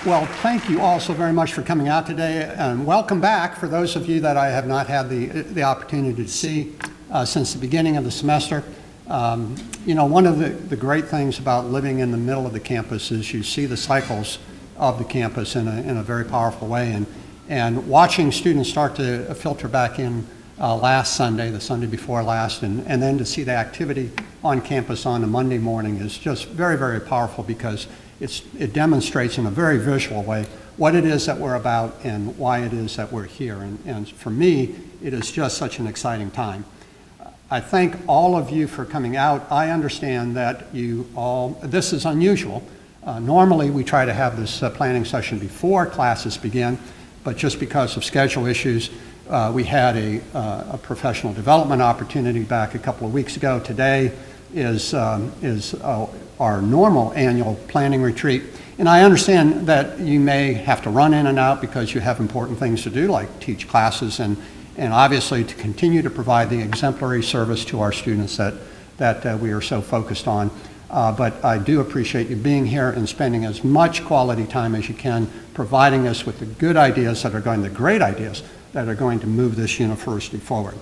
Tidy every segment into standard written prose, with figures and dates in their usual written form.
Well, thank you all so very much for coming out today, and welcome back for those of you that I have not had the opportunity to see since the beginning of the semester. You know, one of the great things about living in the middle of the campus is you see the cycles of the campus in a very powerful way, and watching students start to filter back in last Sunday, the Sunday before last, and then to see the activity on campus on a Monday morning is just very, very powerful, because it demonstrates in a very visual way what it is that we're about and why it is that we're here. And for me, it is just such an exciting time. I thank all of you for coming out. I understand that this is unusual. Normally we try to have this planning session before classes begin, but just because of schedule issues, we had a professional development opportunity back a couple of weeks ago. Today is our normal annual planning retreat. And I understand that you may have to run in and out because you have important things to do, like teach classes and obviously to continue to provide the exemplary service to our students that we are so focused on. But I do appreciate you being here and spending as much quality time as you can, providing us with the great ideas that are going to move this university forward.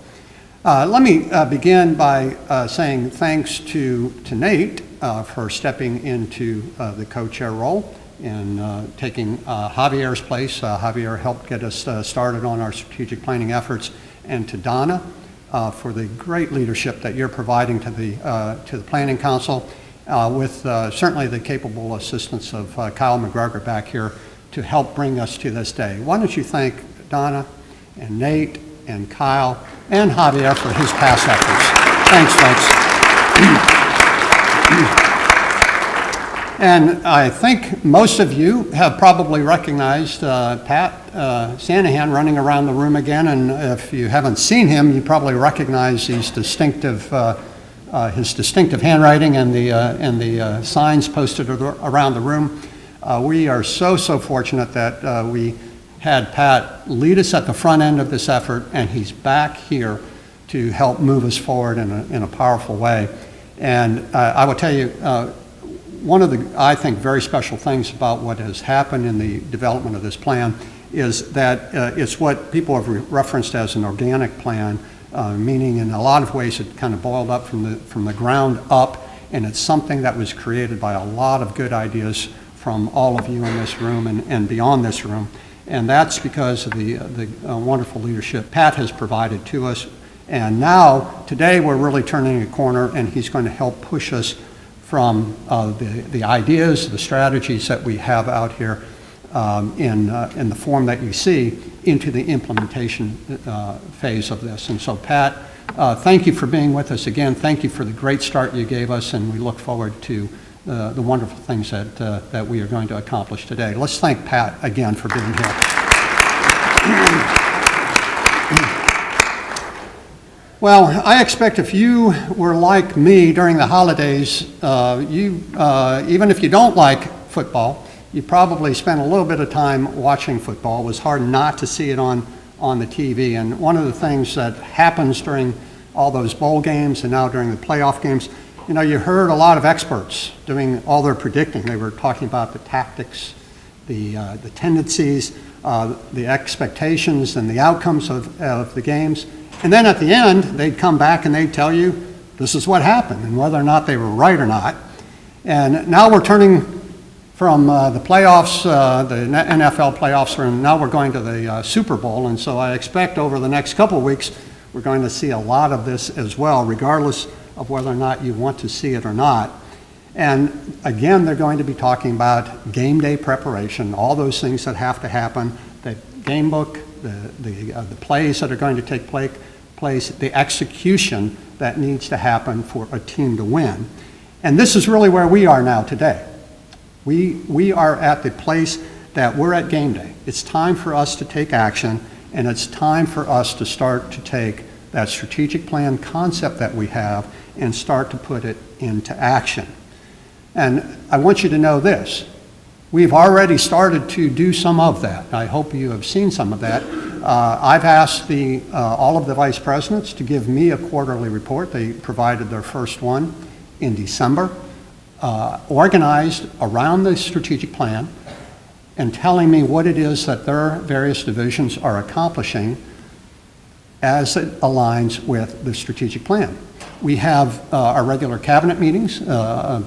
Let me begin by saying thanks to Nate for stepping into the co-chair role and taking Javier's place. Javier helped get us started on our strategic planning efforts, and to Donna for the great leadership that you're providing to the Planning Council, with certainly the capable assistance of Kyle McGregor back here to help bring us to this day. Why don't you thank Donna and Nate and Kyle and Javier for his past efforts. Thanks, folks. And I think most of you have probably recognized Pat Sanahan running around the room again, and if you haven't seen him, you probably recognize his distinctive handwriting and the signs posted around the room. We are so fortunate that we had Pat lead us at the front end of this effort, and he's back here to help move us forward in a powerful way. And I will tell you, one of the, I think, very special things about what has happened in the development of this plan is that it's what people have referenced as an organic plan, meaning in a lot of ways it kind of boiled up from the ground up, and it's something that was created by a lot of good ideas from all of you in this room and beyond this room. And that's because of the wonderful leadership Pat has provided to us. And now, today, we're really turning a corner, and he's going to help push us from the ideas, the strategies that we have out here in the form that you see into the implementation phase of this. And so, Pat, thank you for being with us again. Thank you for the great start you gave us, and we look forward to the wonderful things that we are going to accomplish today. Let's thank Pat again for being here. Well, I expect if you were like me during the holidays, even if you don't like football, you probably spent a little bit of time watching football. It was hard not to see it on the TV. And one of the things that happens during all those bowl games and now during the playoff games, you know, you heard a lot of experts doing all their predicting. They were talking about the tactics, the tendencies, the expectations, and the outcomes of the games. And then at the end, they'd come back and they'd tell you this is what happened and whether or not they were right or not. And now we're turning from the playoffs, the NFL playoffs, and now we're going to the Super Bowl. And so I expect over the next couple of weeks, we're going to see a lot of this as well, regardless of whether or not you want to see it or not. And again, they're going to be talking about game day preparation, all those things that have to happen, the game book, the plays that are going to take place, the execution that needs to happen for a team to win. And this is really where we are now today. We are at the place that we're at game day. It's time for us to take action, and it's time for us to start to take that strategic plan concept that we have and start to put it into action. And I want you to know this. We've already started to do some of that. I hope you have seen some of that. I've asked all of the vice presidents to give me a quarterly report. They provided their first one in December, organized around the strategic plan. and telling me what it is that their various divisions are accomplishing as it aligns with the strategic plan. We have our regular cabinet meetings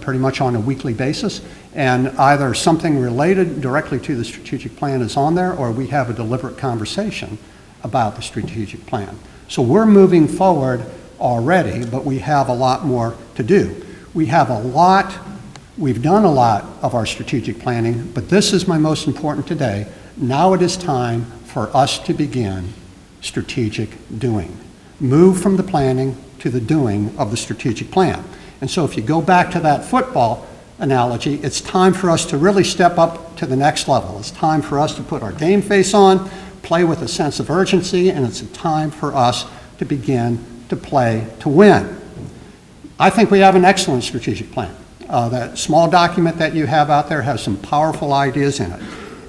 pretty much on a weekly basis, and either something related directly to the strategic plan is on there, or we have a deliberate conversation about the strategic plan. So we're moving forward already, but we have a lot more to do. We've done a lot of our strategic planning, but this is my most important today. Now it is time for us to begin strategic doing. Move from the planning to the doing of the strategic plan. And so if you go back to that football analogy, it's time for us to really step up to the next level. It's time for us to put our game face on, play with a sense of urgency, and it's a time for us to begin to play to win. I think we have an excellent strategic plan. That small document that you have out there has some powerful ideas in it.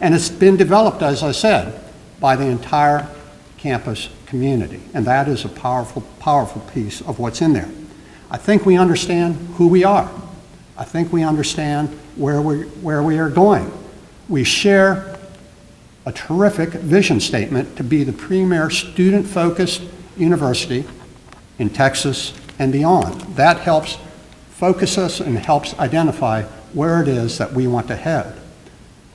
And it's been developed, as I said, by the entire campus community. And that is a powerful, powerful piece of what's in there. I think we understand who we are. I think we understand where we are going. We share a terrific vision statement to be the premier student-focused university in Texas and beyond. That helps focus us and helps identify where it is that we want to head.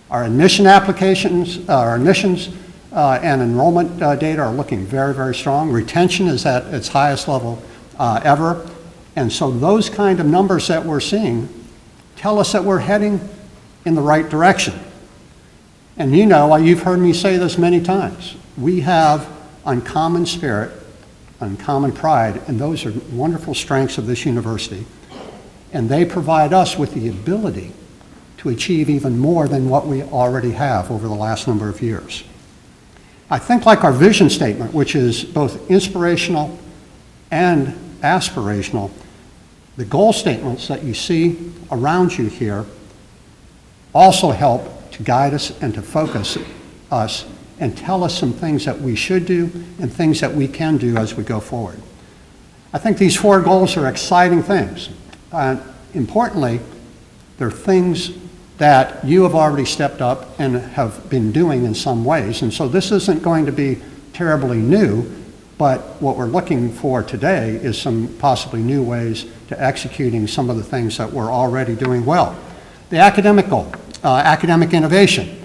Our admission applications, our admissions and enrollment data are looking very, very strong. Retention is at its highest level ever. And so those kind of numbers that we're seeing tell us that we're heading in the right direction. And you know, you've heard me say this many times, we have uncommon spirit, uncommon pride, and those are wonderful strengths of this university. And they provide us with the ability to achieve even more than what we already have over the last number of years. I think like our vision statement, which is both inspirational and aspirational, the goal statements that you see around you here also help to guide us and to focus us and tell us some things that we should do and things that we can do as we go forward. I think these 4 goals are exciting things. Importantly, they're things that you have already stepped up and have been doing in some ways. And so this isn't going to be terribly new, but what we're looking for today is some possibly new ways to executing some of the things that we're already doing well. The academic goal, academic innovation.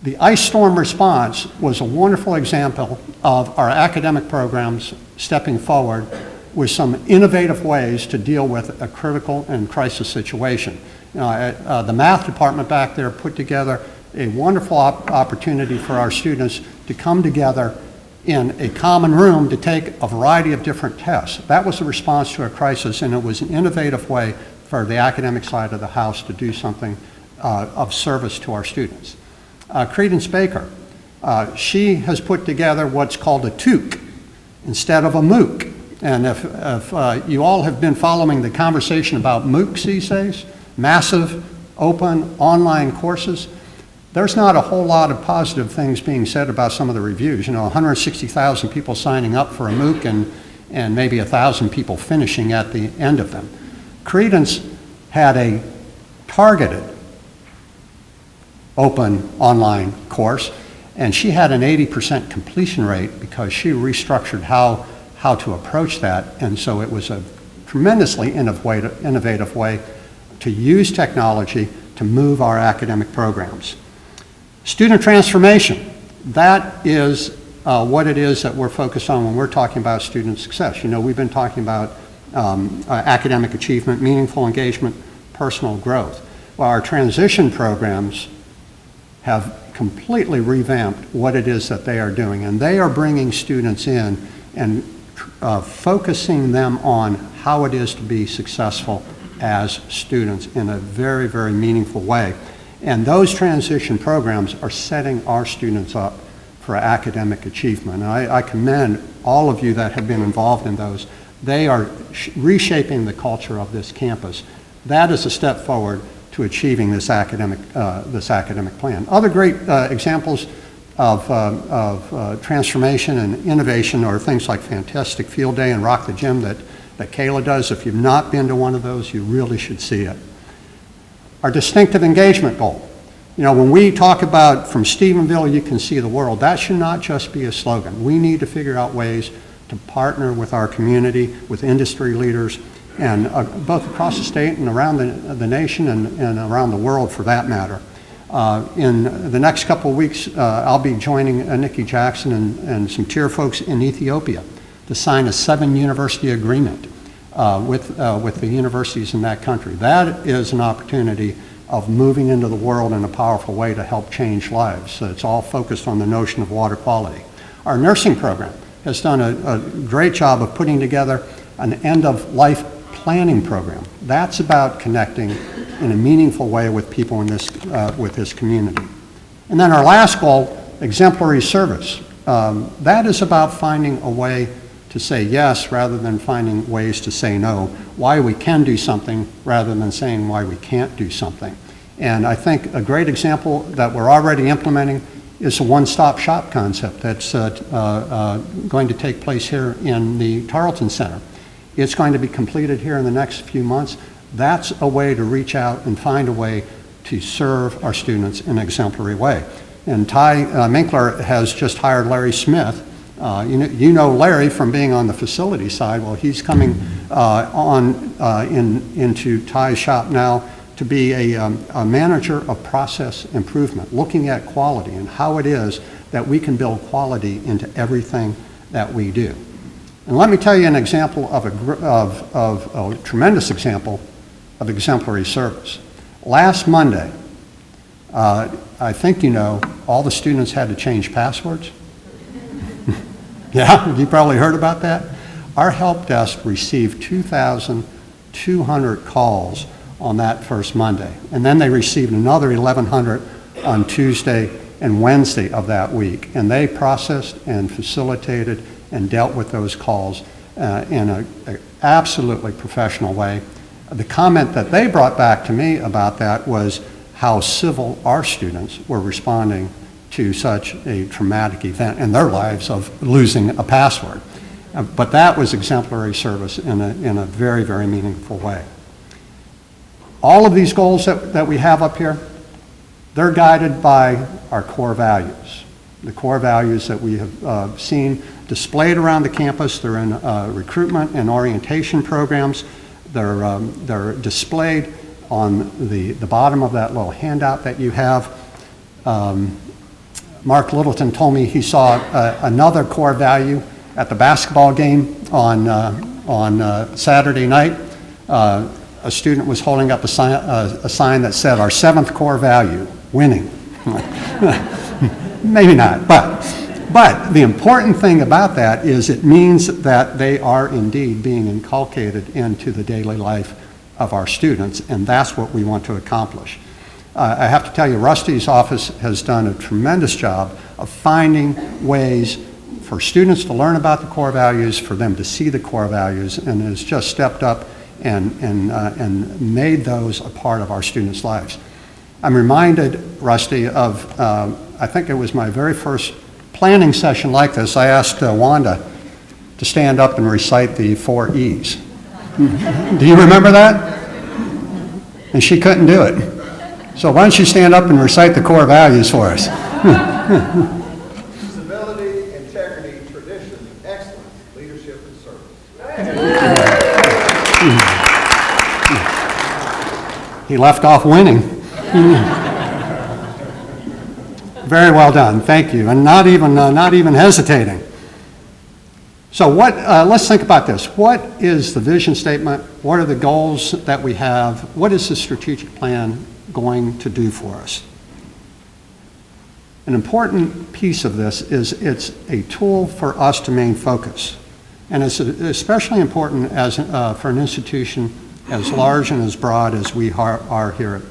The ice storm response was a wonderful example of our academic programs stepping forward with some innovative ways to deal with a critical and crisis situation. The math department back there put together a wonderful opportunity for our students to come together in a common room to take a variety of different tests. That was a response to a crisis, and it was an innovative way for the academic side of the house to do something of service to our students. Credence Baker, she has put together what's called a TOOC instead of a MOOC. And if you all have been following the conversation about MOOCs these days, massive open online courses, there's not a whole lot of positive things being said about some of the reviews. You know, 160,000 people signing up for a MOOC and maybe 1,000 people finishing at the end of them. Credence had a targeted open online course, and she had an 80% completion rate because she restructured how to approach that, and so it was a tremendously innovative way to use technology to move our academic programs. Student transformation, that is what it is that we're focused on when we're talking about student success. You know, we've been talking about academic achievement, meaningful engagement, personal growth. Well, our transition programs have completely revamped what it is that they are doing, and they are bringing students in and focusing them on how it is to be successful as students in a very, very meaningful way. And those transition programs are setting our students up for academic achievement. And I commend all of you that have been involved in those. They are reshaping the culture of this campus. That is a step forward to achieving this academic plan. Other great examples of transformation and innovation are things like Fantastic Field Day and Rock the Gym that Kayla does. If you've not been to one of those, you really should see it. Our distinctive engagement goal. You know, when we talk about from Stephenville, you can see the world, that should not just be a slogan. We need to figure out ways to partner with our community, with industry leaders, and both across the state and around the nation and around the world for that matter. In the next couple of weeks, I'll be joining Nikki Jackson and some TIER folks in Ethiopia to sign a 7-university agreement with the universities in that country. That is an opportunity of moving into the world in a powerful way to help change lives. So it's all focused on the notion of water quality. Our nursing program has done a great job of putting together an end-of-life planning program. That's about connecting in a meaningful way with people in with this community. And then our last goal, exemplary service. That is about finding a way to say yes rather than finding ways to say no, why we can do something rather than saying why we can't do something. And I think a great example that we're already implementing is a one-stop shop concept that's going to take place here in the Tarleton Center. It's going to be completed here in the next few months. That's a way to reach out and find a way to serve our students in an exemplary way. And Ty Minkler has just hired Larry Smith. You know Larry from being on the facility side. Well, he's coming into Ty's shop now to be a manager of process improvement, looking at quality and how it is that we can build quality into everything that we do. And let me tell you an example of a tremendous example of exemplary service. Last Monday, I think you know, all the students had to change passwords. Yeah, you probably heard about that. Our help desk received 2,200 calls on that first Monday. And then they received another 1,100 on Tuesday and Wednesday of that week. And they processed and facilitated and dealt with those calls in an absolutely professional way. The comment that they brought back to me about that was how civil our students were responding to such a traumatic event in their lives of losing a password. But that was exemplary service in a very, very meaningful way. All of these goals that we have up here, they're guided by our core values. The core values that we have seen displayed around the campus. They're in recruitment and orientation programs. They're displayed on the bottom of that little handout that you have. Mark Littleton told me he saw another core value at the basketball game on Saturday night. A student was holding up a sign that said, "Our 7th core value, winning." Maybe not, but the important thing about that is it means that they are indeed being inculcated into the daily life of our students, and that's what we want to accomplish. I have to tell you, Rusty's office has done a tremendous job of finding ways for students to learn about the core values, for them to see the core values, and has just stepped up and made those a part of our students' lives. I'm reminded, Rusty, of, I think it was my very first planning session like this. I asked Wanda to stand up and recite the 4 E's. Do you remember that? And she couldn't do it. So why don't you stand up and recite the core values for us? Civility, integrity, tradition, excellence, leadership, and service. He left off winning. Very well done, thank you, and not even hesitating. So let's think about this. What is the vision statement? What are the goals that we have? What is the strategic plan going to do for us? An important piece of this is it's a tool for us to maintain focus. And it's especially important for an institution as large and as broad as we are here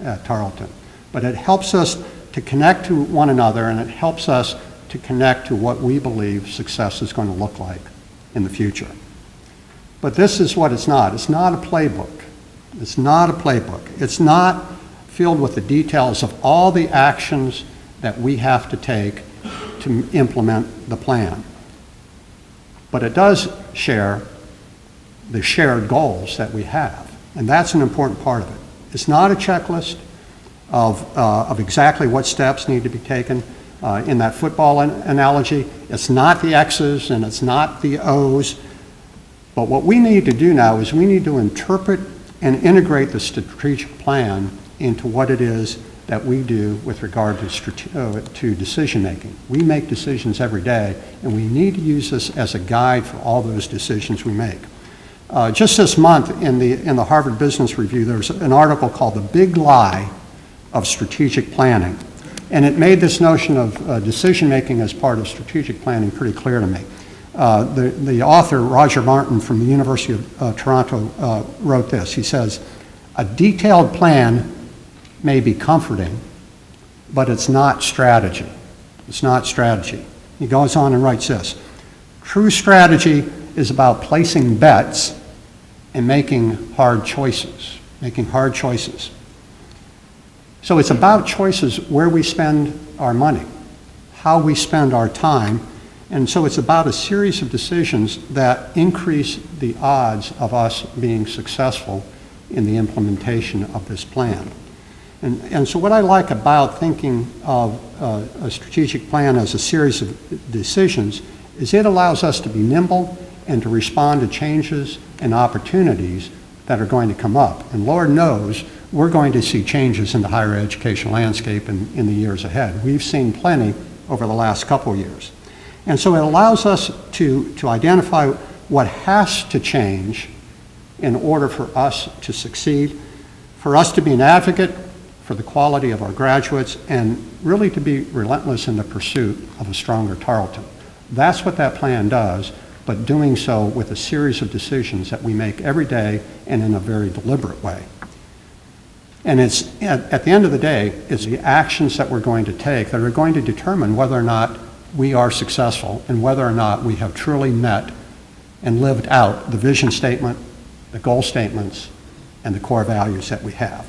at Tarleton. But it helps us to connect to one another, and it helps us to connect to what we believe success is going to look like in the future. But this is what it's not. It's not a playbook. It's not a playbook. It's not filled with the details of all the actions that we have to take to implement the plan. But it does share the shared goals that we have, and that's an important part of it. It's not a checklist. of exactly what steps need to be taken. In that football analogy, it's not the X's and it's not the O's, but what we need to do now is we need to interpret and integrate the strategic plan into what it is that we do with regard to decision making. We make decisions every day, and we need to use this as a guide for all those decisions we make. Just this month in the Harvard Business Review, there's an article called "The Big Lie of Strategic Planning," and it made this notion of decision making as part of strategic planning pretty clear to me. The author, Roger Martin from the University of Toronto, wrote this. He says, "A detailed plan may be comforting, but it's not strategy. It's not strategy." He goes on and writes this: "True strategy is about placing bets and making hard choices, So it's about choices where we spend our money, how we spend our time, and so it's about a series of decisions that increase the odds of us being successful in the implementation of this plan. And so what I like about thinking of a strategic plan as a series of decisions is it allows us to be nimble and to respond to changes and opportunities that are going to come up. And Lord knows we're going to see changes in the higher education landscape in the years ahead. We've seen plenty over the last couple years. And so it allows us to identify what has to change in order for us to succeed, for us to be an advocate for the quality of our graduates, and really to be relentless in the pursuit of a stronger Tarleton. That's what that plan does, but doing so with a series of decisions that we make every day and in a very deliberate way. And it's, at the end of the day, it's the actions that we're going to take that are going to determine whether or not we are successful and whether or not we have truly met and lived out the vision statement, the goal statements, and the core values that we have.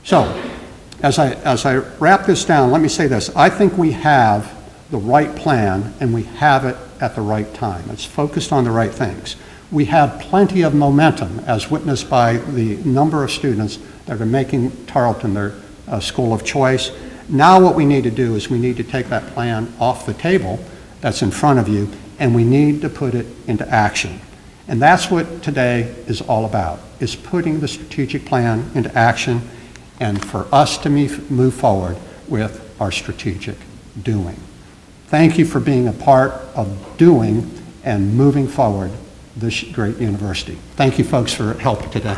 So, as I wrap this down, let me say this. I think we have the right plan, and we have it at the right time. It's focused on the right things. We have plenty of momentum, as witnessed by the number of students that are making Tarleton their school of choice. Now what we need to do is we need to take that plan off the table that's in front of you, and we need to put it into action. And that's what today is all about, is putting the strategic plan into action and for us to move forward with our strategic doing. Thank you for being a part of doing and moving forward this great university. Thank you, folks, for help today.